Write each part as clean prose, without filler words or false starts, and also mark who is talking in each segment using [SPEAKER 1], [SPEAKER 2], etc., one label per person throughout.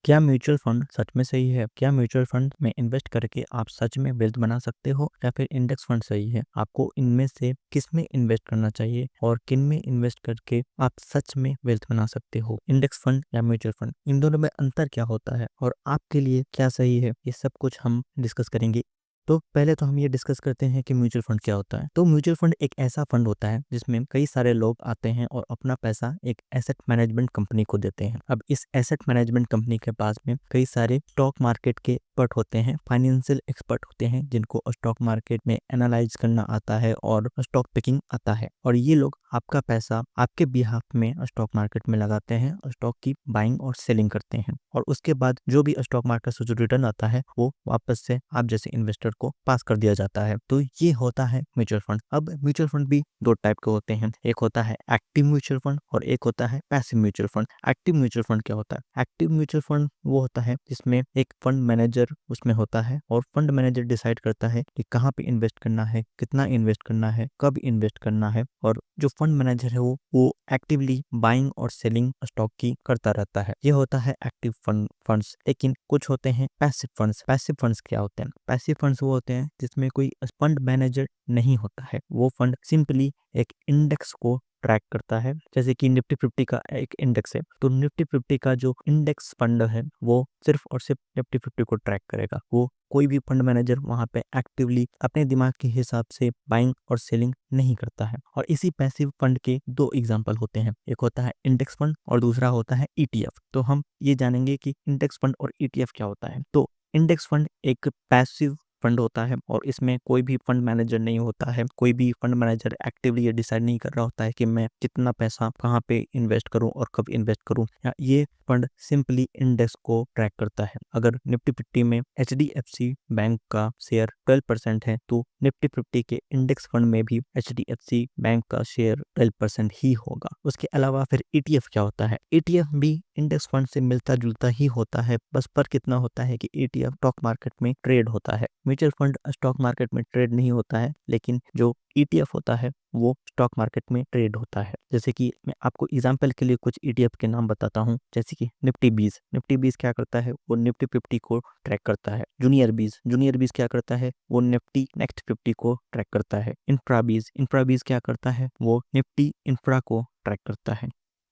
[SPEAKER 1] क्या mutual fund सच में सही है? क्या म्यूचुअल फंड में इन्वेस्ट करके आप सच में वेल्थ बना सकते हो या फिर इंडेक्स फंड सही है? आपको इनमें से किस में इन्वेस्ट करना चाहिए और किन में इन्वेस्ट करके आप सच में वेल्थ बना सकते हो? इंडेक्स फंड या म्यूचुअल फंड, इन दोनों में अंतर क्या होता है और आपके लिए क्या सही है? ये सब कुछ हम डिस्कस करेंगे। तो पहले तो हम ये डिस्कस करते हैं कि म्यूचुअल फंड क्या होता है। तो म्यूचुअल फंड एक ऐसा फंड होता है जिसमें कई सारे लोग आते हैं और अपना पैसा एक एसेट मैनेजमेंट कंपनी को देते हैं। अब इस एसेट मैनेजमेंट कंपनी के पास में कई सारे स्टॉक मार्केट के एक्सपर्ट होते हैं, फाइनेंशियल एक्सपर्ट होते हैं, जिनको स्टॉक मार्केट में एनालाइज करना आता है और स्टॉक पिकिंग आता है। और ये लोग आपका पैसा आपके बिहाफ में स्टॉक मार्केट में लगाते हैं, स्टॉक की बाइंग और सेलिंग करते हैं और उसके बाद जो भी स्टॉक मार्केट से जो रिटर्न आता है वो वापस से आप जैसे इन्वेस्टर को पास कर दिया जाता है। तो ये होता है म्यूचुअल फंड। अब म्यूचुअल फंड भी दो टाइप के होते हैं, एक होता है एक्टिव म्यूचुअल फंड और एक होता है passive mutual fund. Active mutual fund क्या होता है? एक्टिव म्यूचुअल फंड वो होता है जिसमें एक फंड मैनेजर उसमें होता है और फंड मैनेजर डिसाइड करता है कि कहाँ पे इन्वेस्ट करना है, कितना इन्वेस्ट करना है, कब इन्वेस्ट करना है। और जो फंड मैनेजर है वो एक्टिवली बाइंग और सेलिंग स्टॉक की करता रहता है। ये होता है एक्टिव फंड्स। लेकिन कुछ होते हैं पैसिव फंड्स। पैसिव फंड्स क्या होते हैं? पैसिव फंड्स वो होते हैं जिसमें कोई फंड मैनेजर नहीं होता है। वो फंड सिंपली एक इंडेक्स को ट्रैक करता है। जैसे कि निफ्टी 50 का एक इंडेक्स है, तो निफ्टी 50 का जो इंडेक्स फंड है वो सिर्फ और सिर्फ निफ्टी 50 को ट्रैक करेगा। वो कोई भी फंड मैनेजर वहां पे एक्टिवली अपने दिमाग के हिसाब से बाइंग और सेलिंग नहीं करता है। और इसी पैसिव फंड के दो एग्जांपल होते हैं, एक होता है इंडेक्स फंड और दूसरा होता है ईटीएफ। तो हम ये जानेंगे कि इंडेक्स फंड और ईटीएफ क्या होता है। तो इंडेक्स फंड एक पैसिव फंड होता है और इसमें कोई भी फंड मैनेजर नहीं होता है। कोई भी फंड मैनेजर एक्टिवली ये डिसाइड नहीं कर रहा होता है कि मैं कितना पैसा कहाँ पे इन्वेस्ट करूं और कब इन्वेस्ट करूं। या ये फंड सिंपली इंडेक्स को ट्रैक करता है। अगर निफ्टी 50 में एचडीएफसी बैंक का शेयर 12% है तो निफ्टी 50 के इंडेक्स फंड में भी एचडीएफसी बैंक का शेयर 12% ही होगा। उसके अलावा फिर ईटीएफ क्या होता है? ईटीएफ भी इंडेक्स फंड से मिलता जुलता ही होता है, बस पर कितना होता है कि ईटीएफ स्टॉक मार्केट में ट्रेड होता है। म्यूचुअल फंड स्टॉक मार्केट में ट्रेड नहीं होता है, लेकिन जो ईटीएफ होता है वो स्टॉक मार्केट में ट्रेड होता है। जैसे कि मैं आपको एग्जांपल के लिए कुछ ईटीएफ के नाम बताता हूँ। जैसे कि निफ्टी 20 क्या करता है? वो निफ्टी 50 को ट्रैक करता है। जूनियर 20 क्या करता है? वो निफ्टी नेक्स्ट 50 को ट्रैक करता है। इंफ्रा 20 क्या करता है? वो निफ्टी इंफ्रा को ट्रैक करता है।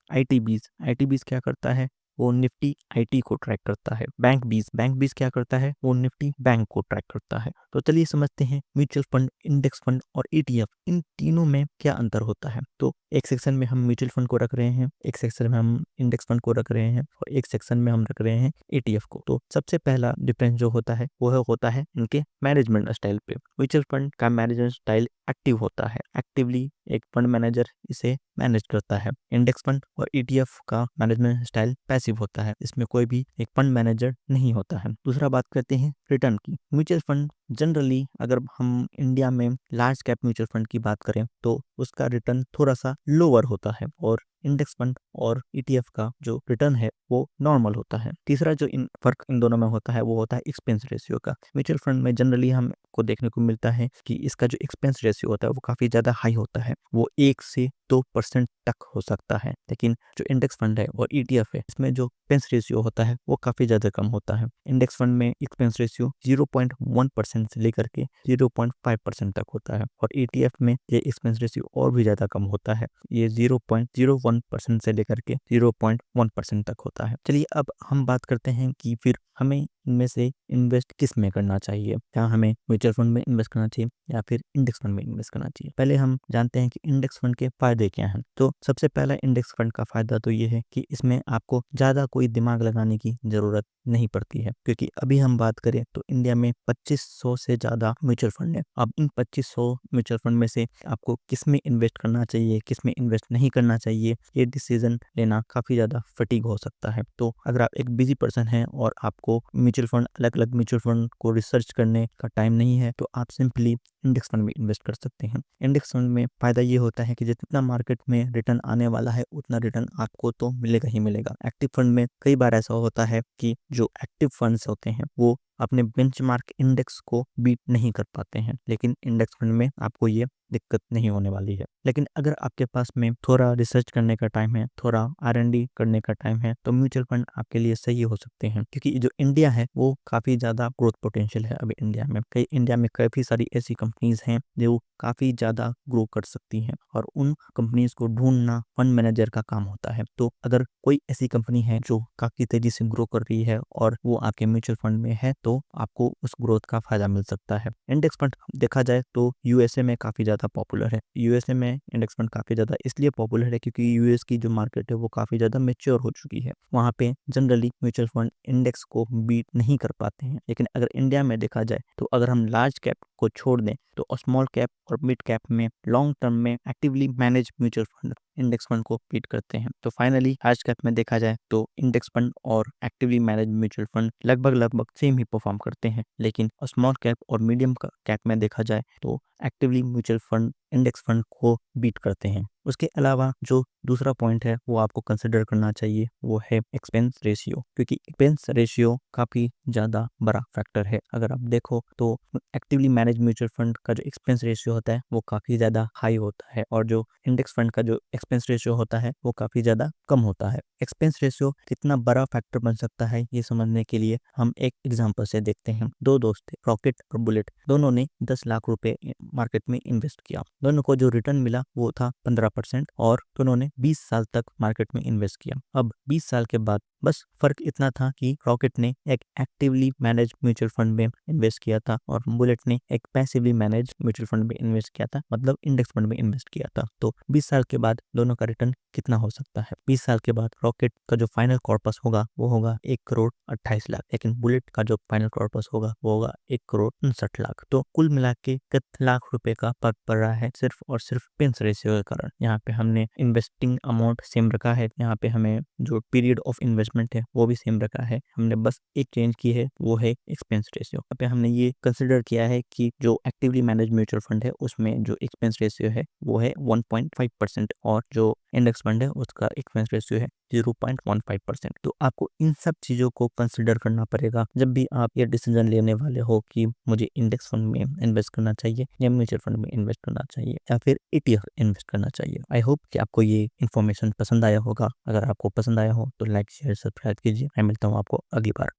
[SPEAKER 1] आई टी 20 क्या करता है? वो निफ्टी आईटी को ट्रैक करता है। बैंक 20 क्या करता है? वो निफ्टी बैंक को ट्रैक करता है। तो चलिए समझते हैं म्यूचुअल फंड, इंडेक्स फंड और ईटीएफ, इन तीनों में क्या अंतर होता है। तो एक सेक्शन में हम म्यूचुअल फंड को रख रहे हैं, एक सेक्शन में हम इंडेक्स फंड को रख रहे हैं और एक सेक्शन में हम रख रहे हैं ईटीएफ को। तो सबसे पहला डिफरेंस जो होता है वो होता है इनके मैनेजमेंट स्टाइल पे। म्यूचुअल फंड का मैनेजमेंट स्टाइल एक्टिव होता है, एक्टिवली एक फंड मैनेजर इसे मैनेज करता है। इंडेक्स फंड और ईटीएफ का मैनेजमेंट स्टाइल पैसिव होता है, इसमें कोई भी एक फंड मैनेजर नहीं होता है। दूसरा बात करते हैं रिटर्न की। म्यूचुअल फंड जनरली, अगर हम इंडिया में लार्ज कैप म्यूचुअल फंड की बात करें तो उसका रिटर्न थोड़ा सा लोअर होता है और इंडेक्स फंड और ईटीएफ का जो रिटर्न है वो नॉर्मल होता है। तीसरा जो फर्क इन दोनों में होता है वो होता है एक्सपेंस रेशियो का। म्यूचुअल फंड में जनरली हमको देखने को मिलता है कि इसका जो एक्सपेंस रेशियो होता है वो काफी ज्यादा हाई होता है, वो 1 से 2% तक हो सकता है। लेकिन जो इंडेक्स फंड है और ईटीएफ है, इसमें जो एक्सपेंस रेशियो होता है वो काफी ज्यादा कम होता है। इंडेक्स फंड में एक्सपेंस रेशियो 0.1% से लेकर के 0.5% तक होता है और ईटीएफ में ये एक्सपेंस रेशियो और भी ज्यादा कम होता है, ये 0.01% से लेकर के 0.1% तक होता है। चलिए अब हम बात करते हैं कि फिर हमें इनमें से इन्वेस्ट किस में करना चाहिए। क्या हमें म्यूचुअल फंड में इन्वेस्ट करना चाहिए या फिर इंडेक्स फंड में इन्वेस्ट करना चाहिए? पहले हम जानते हैं कि इंडेक्स फंड के फायदे क्या हैं। तो सबसे पहला इंडेक्स फंड का फायदा तो ये है कि इसमें आपको ज्यादा कोई दिमाग लगाने की जरूरत नहीं पड़ती है, क्योंकि अभी हम बात करें तो इंडिया में 2500 से ज्यादा म्यूचुअल फंड है। अब इन 2500 म्यूचुअल फंड में से आपको किस में इन्वेस्ट करना चाहिए, किस में इन्वेस्ट नहीं करना चाहिए, ये डिसीजन लेना काफी ज्यादा फटीग हो सकता है। तो अगर आप एक बिजी पर्सन हैं और आपको म्यूचुअल फंड, अलग अलग म्यूचुअल फंड को रिसर्च करने का टाइम नहीं है, तो आप सिंपली इंडेक्स फंड में इन्वेस्ट कर सकते हैं। इंडेक्स फंड में फायदा ये होता है कि जितना मार्केट में रिटर्न आने वाला है उतना रिटर्न आपको तो मिलेगा ही मिलेगा। एक्टिव फंड में कई बार ऐसा होता है कि जो एक्टिव फंड्स होते हैं वो अपने बेंचमार्क इंडेक्स को बीट नहीं कर पाते हैं, लेकिन इंडेक्स फंड में आपको ये दिक्कत नहीं होने वाली है। लेकिन अगर आपके पास में थोड़ा रिसर्च करने का टाइम है, थोड़ा R&D करने का टाइम है, तो म्यूचुअल फंड आपके लिए सही हो सकते हैं, क्योंकि जो इंडिया है वो काफ़ी ज़्यादा ग्रोथ पोटेंशियल है अभी इंडिया में काफ़ी सारी ऐसी कंपनीज हैं जो काफ़ी ज़्यादा ग्रो कर सकती हैं, और उन कंपनीज को ढूंढना फंड मैनेजर का काम होता है। तो अगर कोई ऐसी कंपनी है जो काफ़ी तेज़ी से ग्रो कर रही है और वो आपके म्यूचुअल फंड में है, तो आपको उस ग्रोथ का फायदा मिल सकता है। इंडेक्स फंड देखा जाए तो यूएसए में काफ़ी ज़्यादा पॉपुलर है। यूएसए में इंडेक्स फंड काफ़ी ज़्यादा इसलिए पॉपुलर है क्योंकि यूएस की जो मार्केट है वो काफ़ी ज़्यादा मेच्योर हो चुकी है। वहाँ पे जनरली म्यूचुअल फंड इंडेक्स को बीट नहीं कर पाते हैं। लेकिन अगर इंडिया में देखा जाए तो अगर हम लार्ज कैप को छोड़ दें तो स्मॉल कैप और मिड कैप में लॉन्ग टर्म में actively manage mutual fund index fund को बीट करते हैं। तो फाइनली लार्ज कैप में देखा जाए तो इंडेक्स फंड और एक्टिवली मैनेज म्यूचुअल फंड लगभग सेम ही परफॉर्म करते हैं। लेकिन स्मॉल कैप और मीडियम कैप में देखा जाए तो actively mutual fund index fund को बीट करते हैं। उसके अलावा जो दूसरा पॉइंट है वो आपको कंसिडर करना चाहिए, वो है एक्सपेंस रेशियो, क्योंकि एक्सपेंस रेशियो काफ़ी ज़्यादा बड़ा फैक्टर है। अगर आप देखो तो एक्टिवली मैनेज म्यूचुअल फंड का जो एक्सपेंस रेशियो होता है वो काफ़ी ज़्यादा हाई होता है, और जो इंडेक्स फंड का जो एक्सपेंस रेशियो होता है वो काफ़ी ज़्यादा कम होता है। एक्सपेंस रेशियो कितना बड़ा फैक्टर बन सकता है ये समझने के लिए हम एक एग्जांपल से देखते हैं। दो दोस्त थे, रॉकेट और बुलेट। दोनों ने 10 लाख रुपए मार्केट में इन्वेस्ट किया। दोनों को जो रिटर्न मिला वो था 15%, और दोनों ने 20 साल तक मार्केट में इन्वेस्ट किया। अब 20 साल के बाद बस फर्क इतना था कि रॉकेट ने एक एक्टिवली मैनेज म्यूचुअल फंड में इन्वेस्ट किया था और बुलेट ने एक पैसिवली मैनेज म्यूचुअल फंड में इन्वेस्ट किया था, मतलब इंडेक्स फंड में इन्वेस्ट किया था। तो 20 साल के बाद दोनों का रिटर्न कितना हो सकता है? 20 साल के बाद रॉकेट का जो फाइनल कॉर्पस होगा वो होगा 1 करोड़ 28 लाख, लेकिन बुलेट का जो फाइनल कॉर्पस होगा वो होगा 1 करोड़ 59 लाख। तो कुल मिला के कितने लाख रुपए का फर्क पड़ रहा है सिर्फ और सिर्फ एक्सपेंस रेशियो के कारण। यहाँ पे हमने इन्वेस्टिंग अमाउंट सेम रखा है, यहाँ पे हमें जो पीरियड ऑफ इन्वेस्टमेंट है वो भी सेम रखा है, हमने बस एक चेंज की है वो है एक्सपेंस रेशियो। यहाँ पे हमने ये कंसिडर किया है कि जो एक्टिवली मैनेज म्यूचुअल फंड है उसमें जो एक्सपेंस रेशियो है वो है 1.5%, और जो इंडेक्स फंड है उसका एक्सपेंस रेशियो है 0.15%। तो आपको इन सब चीज़ों को कंसिडर करना पड़ेगा जब भी आप ये डिसीजन लेने वाले हो कि मुझे इंडेक्स फंड में इन्वेस्ट करना चाहिए या म्यूचुअल फंड में इन्वेस्ट करना चाहिए या फिर ETF इन्वेस्ट करना चाहिए। आई होप कि आपको ये इन्फॉर्मेशन पसंद आया होगा। अगर आपको पसंद आया हो तो लाइक शेयर सब्सक्राइब कीजिए। मैं मिलता हूँ आपको अगली बार।